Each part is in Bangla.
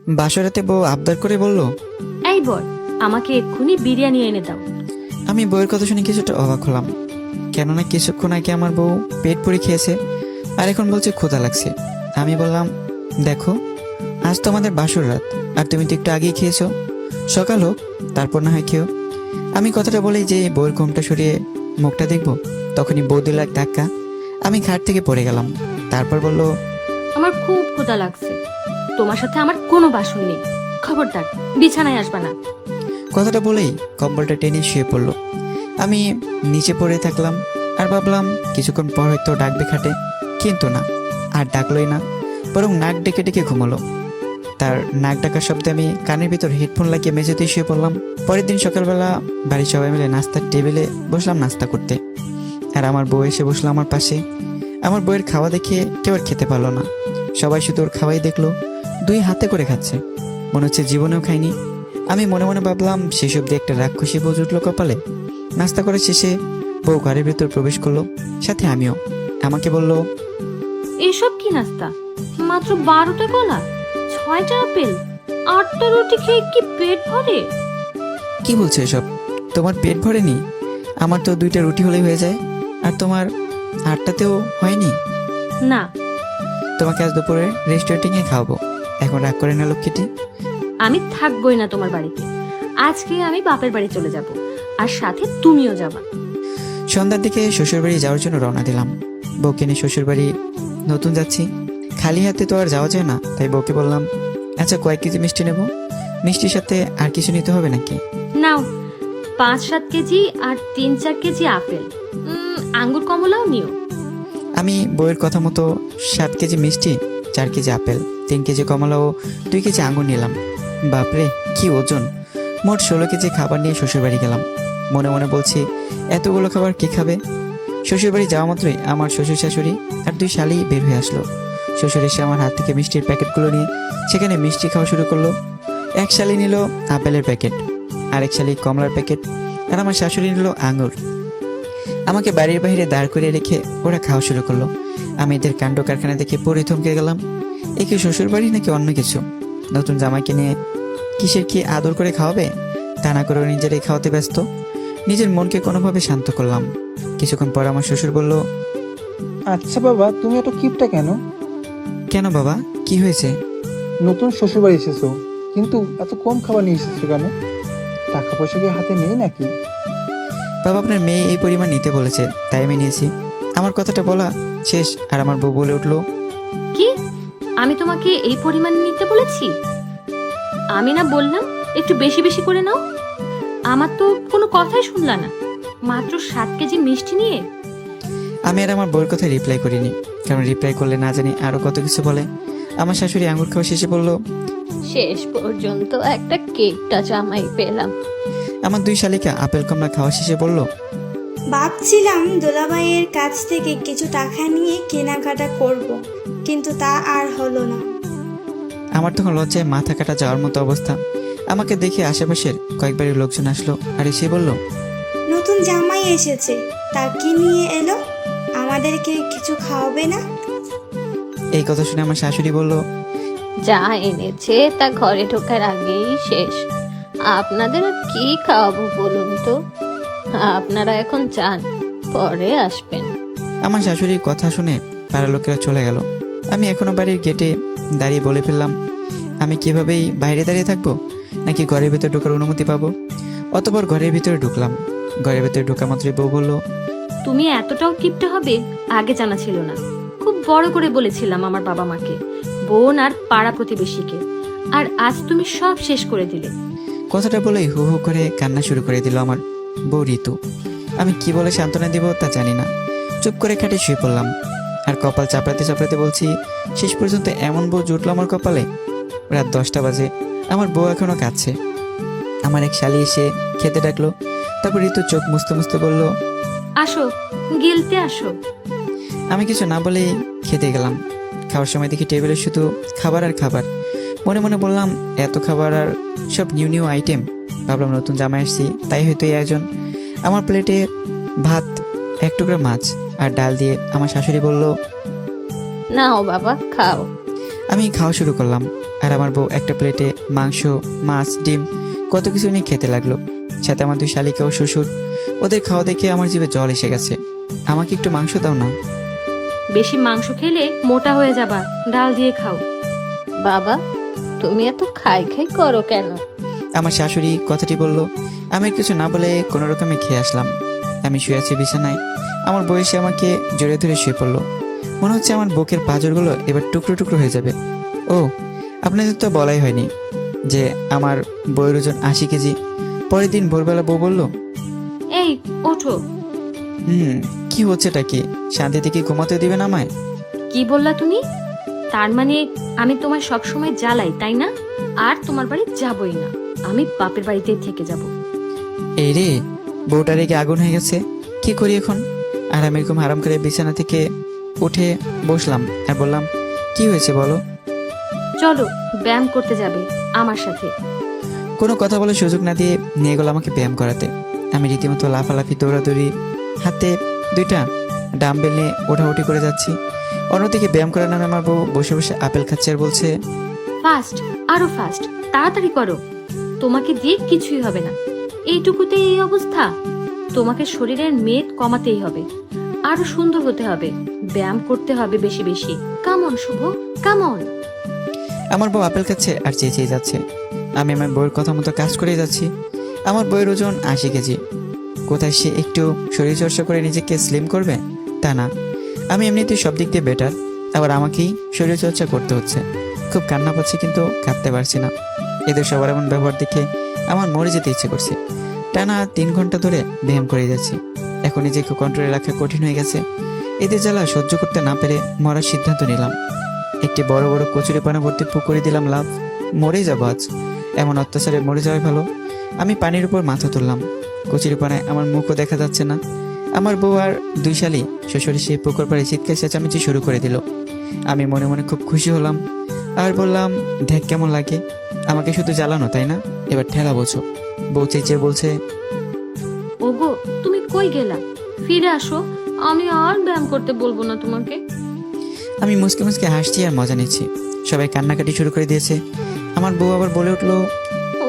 বাসরাতে বউ আবদার করে বলল, এই বর, আমাকে এক্ষুনি বিরিয়ানি এনে দাও। আমি বউয়ের কথা শুনে কিছুটা অবাক হলাম, কেননা কিছুক্ষণ আগে আমার বউ পেট পুরি খেয়েছে আর এখন বলছে ক্ষুধা লাগছে। আমি বললাম, দেখো আজ তো আমাদের বাসর রাত, আর তুমি তো একটু আগেই খেয়েছো, সকাল হোক তারপর না হয় খেও। আমি কথাটা বলেই যে বউয়ের ঘুমটা সরিয়ে মুখটা দেখবো, তখনই বউ দিল এক ধাক্কা, আমি খাট থেকে পড়ে গেলাম। তারপর বলল, আমার খুব ক্ষুধা লাগছে, তোমার সাথে আমার কোনো বাসন নেই, খবরদার বিছানায় আসবা না। কথাটা বলেই কম্বলটা টেনে শুয়ে পড়লো। আমি নিচে পড়ে থাকলাম আর ভাবলাম কিছুক্ষণ পর হয়তো ডাকবে খাটে, কিন্তু না, আর ডাকলোই না, বরং নাক ডেকে ডেকে ঘুমালো। তার নাক ডাকার শব্দে আমি কানের ভিতর হেডফোন লাগিয়ে মেঝেতেই শুয়ে পড়লাম। পরের দিন সকালবেলা বাড়ির সবাই মিলে নাস্তার টেবিলে বসলাম নাস্তা করতে, আর আমার বউ এসে বসলো আমার পাশে। আমার বউয়ের খাওয়া দেখে কেউ আর খেতে পারলো না, সবাই শুধু ওর খাওয়াই দেখলো, দুই হাতে করে খাচ্ছে, মনে হচ্ছে জীবনেও খায়নি। আমি মনে মনে ভাবলাম সেসব দিয়ে একটা রাক্ষসী বউ জুটলো কপালে। নাস্তা করে শেষে বউ ঘরের ভেতর প্রবেশ করলো, সাথে আমিও। আমাকে বলল, এসব কি নাস্তা? মাত্র 12টা কলা, 6টা আপেল, 8টা রুটি খেয়ে কি পেট ভরে? কি বলছো এসব? তোমার পেট ভরেনি? আমার তো 2টা রুটি হলেই হয়ে যায়, আর তোমার 8টাতেও হয়নি। না, তোমাকে আজ দুপুরে রেস্টুরেন্টে খাওয়াবো, এখন রাগ করে না লক্ষ্মীটি। আমি থাকবোই না তোমার বাড়িতে, আজকে আমি বাপের বাড়ি চলে যাব, আর সাথে তুমিও যাবা। সন্ধ্যার দিকে শ্বশুরবাড়ি যাওয়ার জন্য রওনা দিলাম। বউকে নিয়ে শ্বশুরবাড়ি নতুন যাচ্ছি, খালি হাতে তো আর যাওয়া যায় না, তাই বউকে বললাম, আচ্ছা কয়েক কেজি মিষ্টি নেব, মিষ্টির সাথে আর কিছু নিতে হবে নাকি? নাও, 5-7 কেজি আর 3-4 কেজি আপেল, আঙ্গুর কমলাও নিও। আমি বউয়ের কথা মতো 7 কেজি মিষ্টি, 4 কেজি আপেল, 3 কেজি কমলা ও 2 কেজি আঙ্গুর নিলাম। বাপরে কি ওজন! মোট 16 কেজি খাবার নিয়ে শ্বশুরবাড়ি গেলাম। মনে মনে বলছি, এতগুলো খাবার কে খাবে? শ্বশুরবাড়ি যাওয়া মাত্রই আমার শ্বশুর শাশুড়ি আর 2 শালি বের হয়ে আসলো। শ্বশুর এসে আমার হাত থেকে মিষ্টির প্যাকেটগুলো নিয়ে সেখানে মিষ্টি খাওয়া শুরু করলো। এক শালি নিল আপেলের প্যাকেট, আরেক শালি কমলার প্যাকেট, আর আমার শাশুড়ি নিল আঙ্গুর। আমাকে বাড়ির বাইরে দাঁড় করে রেখে ওরা খাওয়া শুরু করলো। আমি এদের কাণ্ড কারখানা দেখে পরে থমকে গেলাম। এ কি শ্বশুর বাড়ি নাকি অন্য কিছু? নতুন জামাইকে নিয়ে কিসের কি আদর করে খাওয়াবে? তা না করে নিজেরাই খাওয়াতে ব্যস্ত। নিজের মনকে কোনোভাবে শান্ত করলাম। কিছুক্ষণ পর আমার শ্বশুর বলল, আচ্ছা বাবা, তুমি এত কিপটা কেন? কেন বাবা, কি হয়েছে? নতুন শ্বশুরবাড়ি এসেছো, কিন্তু এত কম খাবার নিয়ে এসেছো কেন? টাকা পয়সা কি হাতে নেই নাকি? বাবা, আপনার মেয়ে এই পরিমাণ নিতে বলেছে, তাই আমি নিয়েছি। আমার কথাটা বলা শেষ আর আমার বউ বলে উঠলো, কি? আমি তোমাকে এই পরিমাণ নিতে বলেছি? আমি না বললাম একটু বেশি বেশি করে নাও? আমার তো কোনো কথাই শুনলা না, মাত্র 7 কেজি মিষ্টি নিয়ে। আমি আর আমার বউয়ের কথায় রিপ্লাই করিনি, কারণ রিপ্লাই করলে না জানি আরো কত কিছু বলে। আমার শাশুড়ি আঙুর খাওয়া শেষে বলল, শেষ পর্যন্ত একটা কেকটা জামাই পেলাম। আমার 2 শালিকা আপেল কমলা খাওয়া শেষে বলল, ভাবছিলাম দোলাভাইয়ের কাছ থেকে কিছু টাকা নিয়ে কেনাকাটা করব, কিন্তু তা আর হলো না। আমার তখন লজ্জায় মাথা কাটা যাওয়ার মতো অবস্থা। আমাকে দেখে আশেপাশের কয়েকবারের লোকজন আসলো আর এসে বলল, নতুন জামাই এসেছে, তা কি নিয়ে এলো? আমাদেরকে কিছু খাওয়াবে না? এই কথা শুনে আমার শাশুড়ি বলল, যা এনেছে তা ঘরে ঢোকার আগেই শেষ, আপনাদের আর কি খাওয়াবো বলুন তো? আপনারা এখন যান, পরে আসবেন। আমার শাশুড়ির কথা শুনে পাড়ার লোকেরা চলে গেল। আমি এখনো বাড়ির গেটে দাঁড়িয়ে বলে ফেললাম, আমি কিভাবেই বাইরে দাঁড়িয়ে থাকবো, নাকি ঘরের ভিতরে ঢোকার অনুমতি পাবো? অতঃপর ঘরের ভিতরে ঢুকলাম। ঘরের ভিতরে ঢোকা মাত্রই বউ বলল, তুমি এতটাও কিপটে হবে আগে জানা ছিল না। খুব বড় করে বলেছিলাম আমার বাবা মাকে, বোন আর পাড়া প্রতিবেশীকে, আর আজ তুমি সব শেষ করে দিলে। কথাটা বলেই হু হু করে কান্না শুরু করে দিল আমার বউ ঋতু। আমি কি বলে সান্ত্বনা দিব তা জানি না, চুপ করে খাটে শুয়ে পড়লাম আর কপাল চাপড়াতে চাপড়াতে বলছি, শেষ পর্যন্ত এমন বউ জুটলো আমার কপালে। রাত 10টা বাজে, আমার বউ এখনো কাঁদছে। আমার এক শালি এসে খেতে ডাকলো। তারপর ঋতু চোখ মুছতে মুছতে বলল, আসো, গিলতে আসো। আমি কিছু না বলেই খেতে গেলাম। খাওয়ার সময় দেখি টেবিলে শুধু খাবার আর খাবার। মনে মনে বললাম, এত খাবার আর সব নিউ নিউ আইটেম। ভাবলাম নতুন জামাই আসছি, তাই হয়তো এই আয়োজন। আমার প্লেটে ভাত, 1 টুকরা মাছ আর ডাল দিয়ে আমার শাশুড়ি বলল, নাও বাবা, খাও। আমি খাওয়া শুরু করলাম। আর আমার বউ একটা প্লেটে মাংস, মাছ, ডিম কত কিছু নিয়ে খেতে লাগলো। সাথে আমার দুই শালিকা ও শ্বশুর। ওদের খাওয়া দেখে আমার জিভে জল এসে গেছে। আমাকে একটু মাংস দাও না। বেশি মাংস খেলে মোটা হয়ে যাবা, ডাল দিয়ে খাও। বাবা, তুমি এত খাই খাই করো কেন? আমার শাশুড়ি কথাটি বলল। আমি আর কিছু না বলে কোনো রকমে খেয়ে আসলাম। আমি শুয়ে আছি বিছানায়। আমার বউ এসে আমাকে জড়িয়ে ধরে শুয়ে পড়লো। মনে হচ্ছে আমার বুকের পাঁজরগুলো এবার টুকরো টুকরো হয়ে যাবে। ও, আপনাদের তো বলাই হয়নি যে আমার বউয়ের ওজন 80 কেজি। পরের দিন ভোরবেলা বউ বলল, এই ওঠো। কি হচ্ছেটা কি? শান্তিতে কি ঘুমাতে দিবেন আমায়? কি বললা তুমি? তার মানে আমি তোমায় সবসময় জ্বালাই, তাই না? আর তোমার বাড়ি যাবই না, আমি বাপের বাড়িতেই থেকে যাব। এই রে, বউটা রেগে আগুন হয়ে গেছে। কি করি এখন? আর আমি এরকম আরাম করে বিছানা থেকে উঠে বসলাম আর বললাম, কি হয়েছে বলো? চলো ব্যায়াম করতে যাবে আমার সাথে। কোনো কথা বলার সুযোগ না দিয়ে নিয়ে গেল আমাকে ব্যায়াম করাতে। আমি রীতিমতো লাফালাফি, দৌড়াদৌড়ি, হাতে 2টা ডাম্বেল নিয়ে ওঠাউঠি করে যাচ্ছি। অন্যদিকে ব্যায়াম করার নামে আমার বউ বসে বসে আপেল খাচ্ছে আর বলছে, ফাস্ট, আরো ফাস্ট, তাড়াতাড়ি করো। তোমাকে দিয়ে কিছুই হবে না, এইটুকুতে এই অবস্থা। তোমাকে শরীরের মেদ কমাতেই হবে, আরো সুন্দর হতে হবে, ব্যায়াম করতে হবে বেশি বেশি। কামন শুভ, কামন। আমার বউ আপেল খাচ্ছে আর চেয়ে চেয়ে যাচ্ছে। আমি আমার বউয়ের কথা মতো কাজ করে যাচ্ছি। আমার বউয়ের ওজন 80 কেজি। কোথায় সে একটু শরীরচর্চা করে নিজেকে স্লিম করবে? তা না, আমি এমনিতেই সব দিক দিয়ে বেটার, আবার আমাকেই শরীরচর্চা করতে হচ্ছে। খুব কান্না পাচ্ছে কিন্তু কাঁদতে পারছি না। এদের সবার এমন ব্যবহার দেখে আমার মরে যেতে ইচ্ছে করছে। টানা 3 ঘন্টা ধরে ব্যায়াম করে যাচ্ছি। এখন নিজেকে কন্ট্রোলে রাখা কঠিন হয়ে গেছে। এদের জ্বালা সহ্য করতে না পেরে মরার সিদ্ধান্ত নিলাম। একটি বড় বড় কচুরিপানা ভর্তি পুকুরে দিলাম লাভ। মরে যাবো আজ, এমন অত্যাচারে মরে যাওয়াই ভালো। আমি পানির উপর মাথা তুললাম। কচুরিপানায় আমার মুখও দেখা যাচ্ছে না। আমার বউ আর 2 শালি শ্বশুর সেই পুকুর পাড়ে চিৎকার চেঁচামেচি শুরু করে দিল। আমি মনে মনে খুব খুশি হলাম আর বললাম, দেখ কেমন লাগে, আমাকে শুধু জ্বালানো তাই না, এবার ঠেলা বোঝো। বউ চেঁচিয়ে বলছে, ওগো তুমি কই গেলা? ফিরে আসো, আমি আর ব্যায়াম করতে বলবো না তোমাকে। আমি মুসকে মুসকে হাসছি আর মজা নিচ্ছি। সবাই কান্নাকাটি শুরু করে দিয়েছে। আমার বউ আবার বলে উঠলো,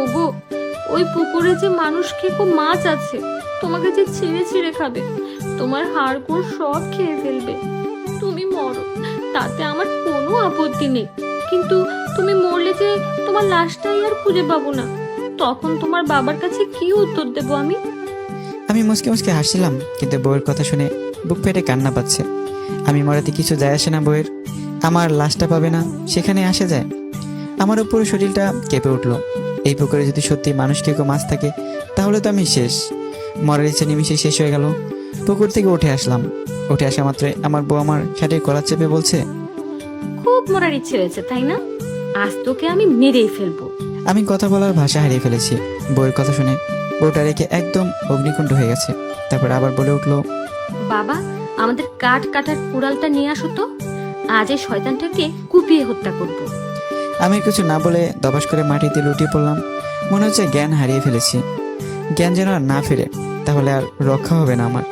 ওগো ওই পুকুরে যে মানুষ খেকো মাছ আছে, তোমাকে যে ছিঁড়ে ছিঁড়ে খাবে, তোমার হাড়গোড় সব খেয়ে ফেলবে। তুমি মরো, তাতে আমার কোনো আপত্তি নেই, কিন্তু তুমি মরলে যে তোমার লাশটাই আর খুঁজে পাবো না, তখন তোমার বাবার কাছে কি উত্তর দেবো আমি? আমি মুসকে মুসকে হাসছিলাম, কিন্তু বউয়ের কথা শুনে বুক ফেটে কান্না পাচ্ছে। আমি মরাতে কিছু যায় আসে না বউয়ের। আমার লাশটা পাবে না, সেখানে আসে যায়। আমার উপর শরীরটা কেঁপে উঠলো। এই পুকুরে যদি সত্যি মানুষ কেউ মাছ থাকে, তাহলে তো আমি শেষ। মরার ইচ্ছে নিমিশে শেষ হয়ে গেল। পুকুর থেকে উঠে আসলাম। উঠে আসা মাত্রই আমার বউ আমার শাড়ির কলার চেপে বলছে, খুব মরার ইচ্ছে হয়েছে তাই না? আজ তোকে আমি মেরেই ফেলবো। আমি কথা বলার ভাষা হারিয়ে ফেলেছি। বউয়ের কথা শুনে বউটা রেখে একদম অগ্নিকুণ্ড হয়ে গেছে। তারপর আবার বলে উঠলো, বাবা, আমাদের কাঠ কাটার কুড়ালটা নিয়ে আসো তো, আজ এই শয়তানটাকে কুপিয়ে হত্যা করবো। আমি কিছু না বলে দবাস করে মাটিতে লুটিয়ে পড়লাম। মনে হচ্ছে জ্ঞান হারিয়ে ফেলেছি। জ্ঞান যেন আর না ফিরে, তাহলে আর রক্ষা হবে না আমার।